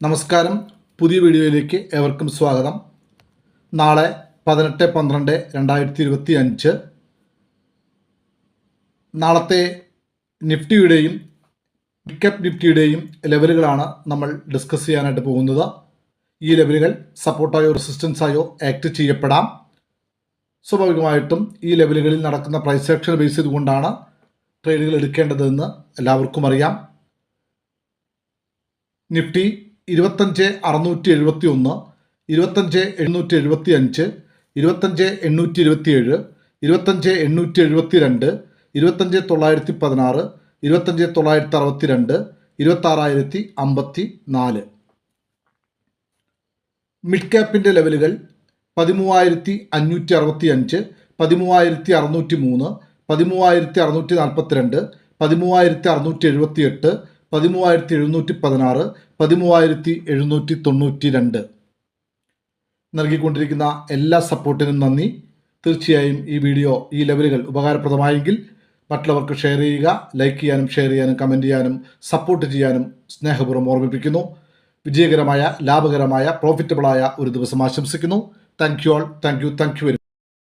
നമസ്കാരം, പുതിയ വീഡിയോയിലേക്ക് ഏവർക്കും സ്വാഗതം. നാളെ 18/12/2025 നാളത്തെ നിഫ്റ്റിയുടെയും മിഡ് ക്യാപ് നിഫ്റ്റിയുടെയും ലെവലുകളാണ് നമ്മൾ ഡിസ്കസ് ചെയ്യാനായിട്ട് പോകുന്നത്. ഈ ലെവലുകൾ സപ്പോർട്ടായോ റെസിസ്റ്റൻസായോ ആക്ട് ചെയ്യപ്പെടാം. സ്വാഭാവികമായിട്ടും ഈ ലെവലുകളിൽ നടക്കുന്ന പ്രൈസ് ആക്ഷൻ ബേസ് ചെയ്തുകൊണ്ടാണ് ട്രേഡുകൾ എടുക്കേണ്ടതെന്ന് എല്ലാവർക്കും അറിയാം. നിഫ്റ്റി 25,671, 25,775, 25,827, 25,872, 25,916, 25,962, 26,054. മിഡ് ക്യാപ്പിൻ്റെ ലെവലുകൾ 13,565, 13,603, 13,642, 13,678, 13,716, 13,792. നൽകിക്കൊണ്ടിരിക്കുന്ന എല്ലാ സപ്പോർട്ടിനും നന്ദി. തീർച്ചയായും ഈ ലെവലുകൾ ഉപകാരപ്രദമായെങ്കിൽ മറ്റുള്ളവർക്ക് ഷെയർ ചെയ്യുക. ലൈക്ക് ചെയ്യാനും ഷെയർ ചെയ്യാനും കമൻറ്റ് ചെയ്യാനും സപ്പോർട്ട് ചെയ്യാനും സ്നേഹപൂർവ്വം ഓർമ്മിപ്പിക്കുന്നു. വിജയകരമായ, ലാഭകരമായ, പ്രോഫിറ്റബിളായ ഒരു ദിവസം ആശംസിക്കുന്നു. Thank you all. Thank you very much.